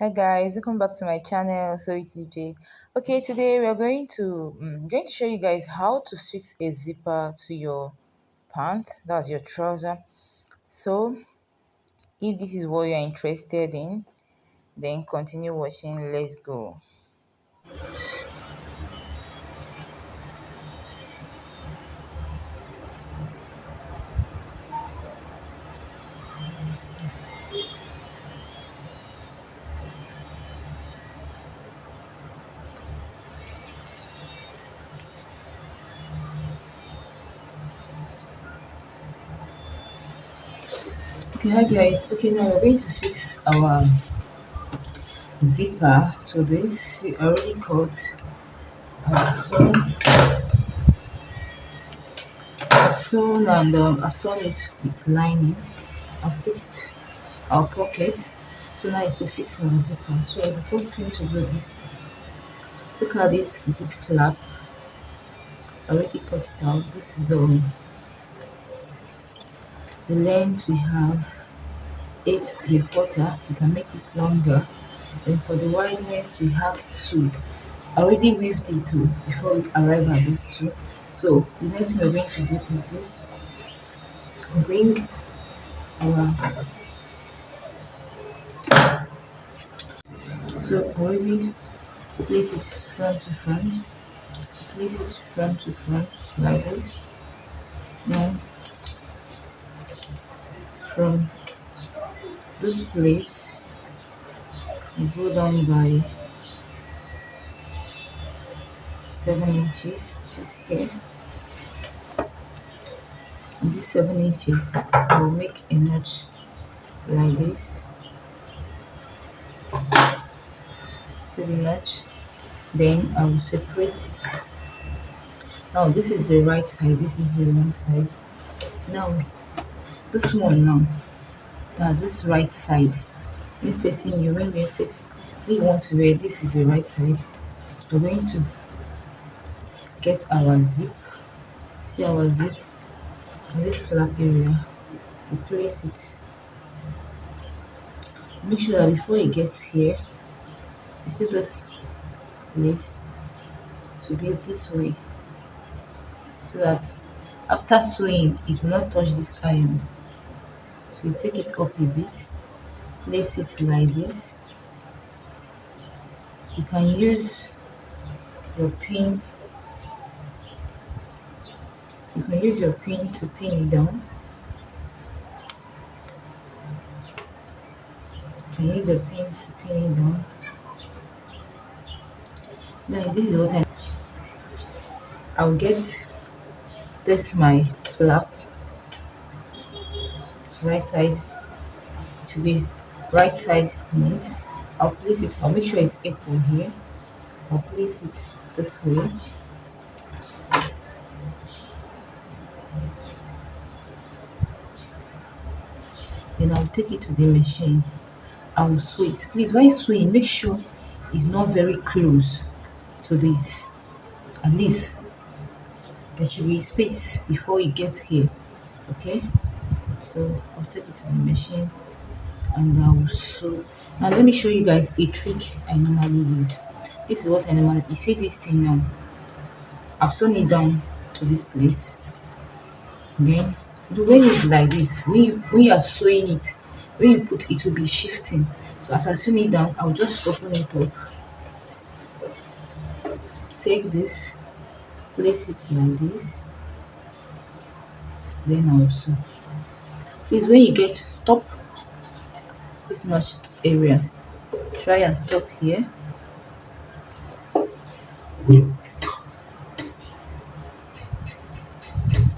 Hi guys, welcome back to my channel. So it's EJ. Okay, today we are going to show you guys how to fix a zipper to your pants. That's your trouser. So if this is what you're interested in, then continue watching. Let's go. Okay, hi guys. Okay, now we're going to fix our zipper to this. See, I already cut. I've sewn and I've torn it with lining. I've fixed our pocket. So now it's to fix our zipper. So the first thing to do is look at this zip flap. I already cut it out. This is the length we have 8 3/4. You can make it longer. Then for the wideness we have 2. I already weaved it too before we arrive at this 2. So the next thing we're going to do is this. Bring our so already place it front to front. Place it front to front like this. Now from this place you go down by 7 inches, which is here. This 7 inches, I will make a notch like this to the notch. Then I will separate it. Now this is the right side. This is the wrong side. Now this one now. Now this right side. When facing you, when we're facing, when you want to wear, this is the right side. We're going to get our zip. See our zip in this flap area. We place it. Make sure that before it gets here, you see this place to be this way, so that after sewing it will not touch this iron. So you take it up a bit, place it like this. You can use your pin, to pin it down. You can use your pin to pin it down. Now this is what I'll get this my flap right side to be right side on it. I'll place it, I'll make sure it's equal here. I'll place it this way. Then I'll take it to the machine. I will sew it. Please, while sewing, make sure it's not very close to this. At least there should be space before it gets here. Okay? So I'll take it to the machine and I will sew. Now let me show you guys a trick I normally use. This is what I normally, you see this thing now. I've sewn it down to this place. Then the way it's like this, when you are sewing it, when you put it will be shifting. So as I sew it down, I'll just open it up. Take this, place it like this. Then I'll sew. Please, when you get stop this notched area, try and stop here.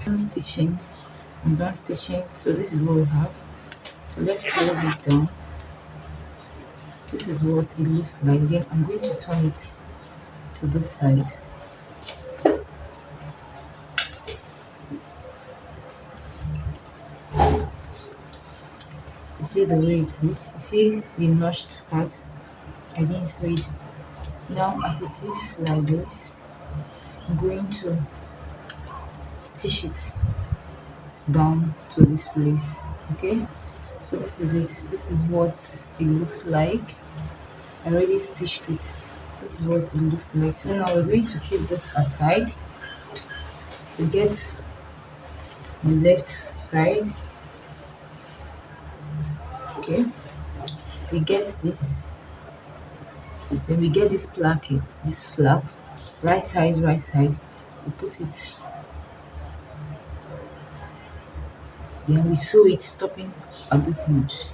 Done stitching. I'm done stitching. So this is what we have. So let's close it down. This is what it looks like. Then I'm going to turn it to this side. You see the way it is. You see the notched part. I didn't sew it. Now as it is like this, I'm going to stitch it down to this place. Okay, so this is it. This is what it looks like. I already stitched it. This is what it looks like. So now we're going to keep this aside. We get the left side. Okay, we get this. Then we get this placket, this flap, right side, right side. We put it, then we sew it, stopping at this notch.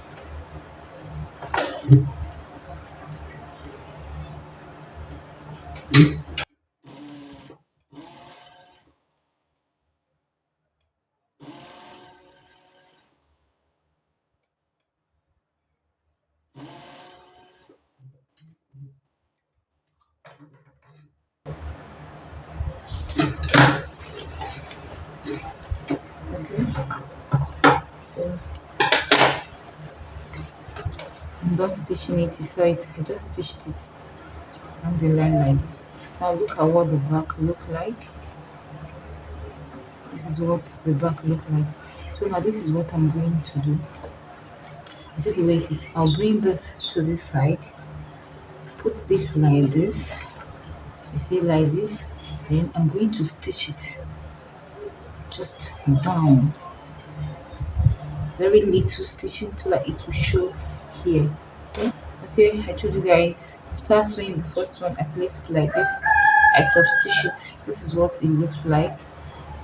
Okay, so I'm done stitching it. You saw it. I just stitched it on the line like this. Now look at what the back look like. This is what the back look like. So now this is what I'm going to do. You see the way it is. I'll bring this to this side, put this like this. You see like this. Then I'm going to stitch it just down. Very little stitching so that it will show here. Okay, I told you guys after sewing the first one, I placed it like this. I top stitch it. This is what it looks like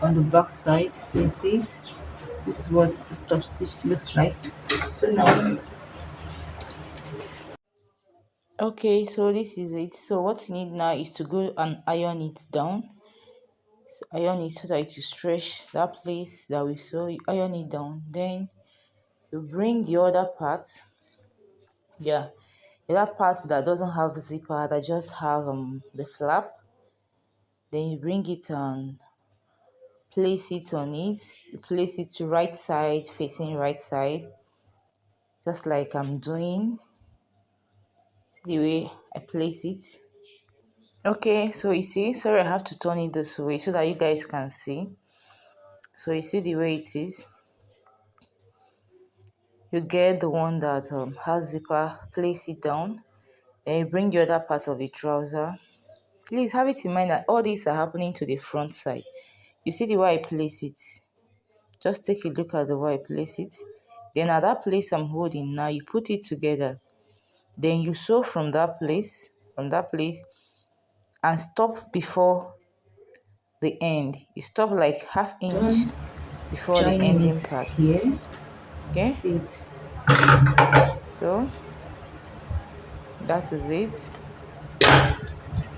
on the back side. So you see it. This is what this top stitch looks like. So now, okay, so this is it. So what you need now is to go and iron it down. So iron it so that it will stretch that place that we sew. You iron it down. Then you bring the other part. Yeah, the other part that doesn't have zipper, that just have the flap. Then you bring it on, place it on it. You place it to right side, facing right side, just like I'm doing. See the way I place it. Okay, so you see, sorry, I have to turn it this way so that you guys can see. So you see the way it is. You get the one that has zipper, place it down. Then you bring the other part of the trouser. Please have it in mind that all these are happening to the front side. You see the way I place it. Just take a look at the way I place it. Then at that place I'm holding now, you put it together. Then you sew from that place, and stop before the end. You stop like half inch done before the joining ending it part. here. Okay, See it. so that is it.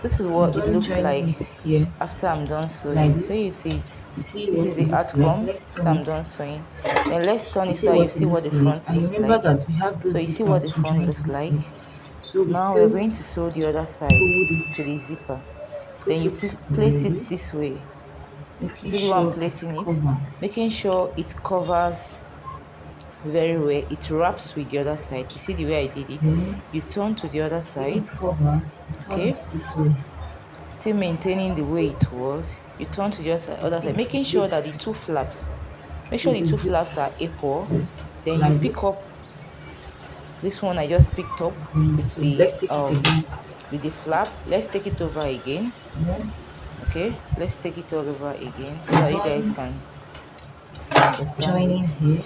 This is I'm what it done looks joining like it here after I'm done like sewing. So this. you see it. You see This what is it the looks like. outcome Let's after turn I'm it. done sewing. Then let's turn You it so see that you what it see what looks the like. front And looks remember like. that we have the So you see zipper what the to front join to looks this like. one. So we Now we're still going to sew the other side fold to it, the zipper. Then put you it place like it this, this way. making See the one sure it placing it, covers. making sure it covers very well. It wraps with the other side. You see the way I did it. Then You turn to the other when side. it covers, you turn Okay, it this way. still maintaining the way it was. You turn to the other side, Pick making sure that the this two flaps, make sure with the the two zip flaps are equal. Then you like pick this. up this one I just picked up Then so let's take it again. with the flap. Let's take it over again. Then Okay, let's take it all over again so I'm that you guys done can understand joining it. here.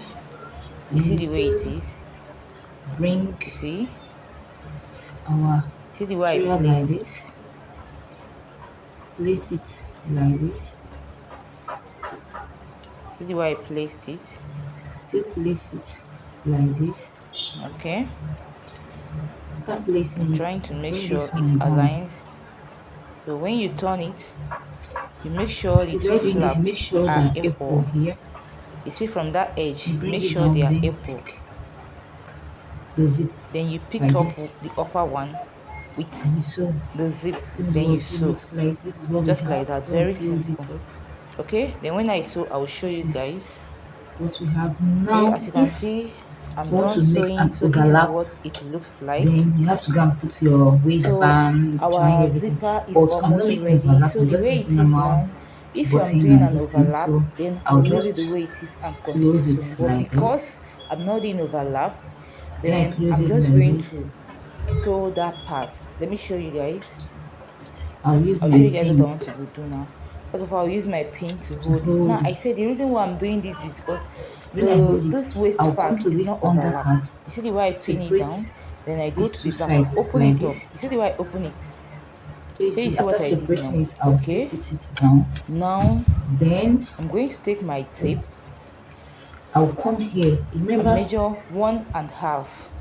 You Then see we the way it still is. bring You see, our see the way I material like placed it. this, place it like this, See the way I placed it. still place it like this. Okay, After I'm placing it, trying to make bring sure this it one down. aligns. So when you turn it, you make sure the Please, two while doing this, flaps make sure are that equal equal. here. You see from that edge, You bring make it sure they down, are then equal. pick the zip Then you pick like up this, the upper one with and you sew. the zip. This is Then you what it sew. looks like. This is what we Just have. like that. When we Very close it simple. up, Okay, then when I sew, I will show this you is guys. what we have Okay, now. as you can If see, you I'm want done to make sewing. an So this is overlap, what it looks like. then you have to go and put your So waistband, join our everything. zipper is But I'm not almost making ready. overlap. So I'm the just way making it is normal now, if I'm button doing and an this thing. overlap, So then I I'll will leave it the just way it is and continue close sewing. it But like because this. I'm not doing overlap, Then I then close I'm it just like going this. to sew that part. Let me show you guys. I'll use I'll my show you guys what I pin want to go do now. First of all, I'll use my pin to to hold it. hold Now I said it. the reason why I'm doing this is because When I hold it, this waist I'll come part to is this not under overlap. part, You see the way I pin it down? separate Then I go these to two the back. I sides open like it up. this. You see the way I open it? So you Can you see, see after what I did now? separating it, I'll still Okay. put it down. Now Then I'm going to take my tape I'll come here. and Remember, measure 1.5.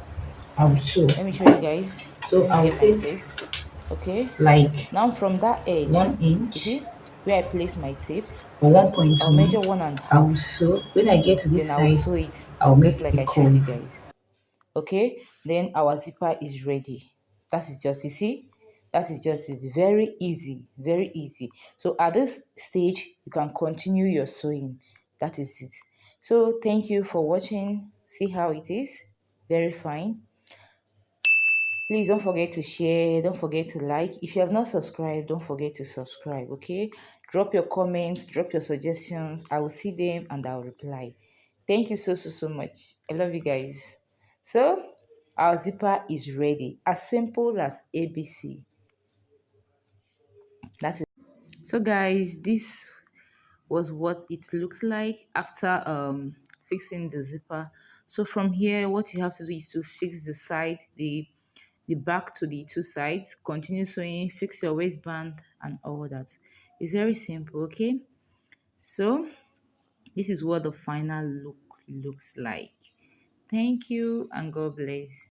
I'll sew. Let me show you guys. So Let me I'll get my take tape. Okay. like Now from that edge, one you inch see where I place my tape, or I'll 1.1. measure one and a I will half. sew. When I get to Then this I'll side, sew it I'll just make like a I showed you curve. guys. Okay, then our zipper is ready. That is just, you see, that is just it. Very easy, very easy. So at this stage, you can continue your sewing. That is it. So thank you for watching. See how it is. Very fine. Please don't forget to share, don't forget to like. If you have not subscribed, don't forget to subscribe, okay? Drop your comments, drop your suggestions. I will see them and I'll reply. Thank you so much. I love you guys. So, our zipper is ready. As simple as ABC. That's it. So guys, this was what it looks like after fixing the zipper. So from here, what you have to do is to fix the side, the back to the two sides, continue sewing, fix your waistband and all that. It's very simple, okay? So this is what the final look looks like. Thank you and God bless.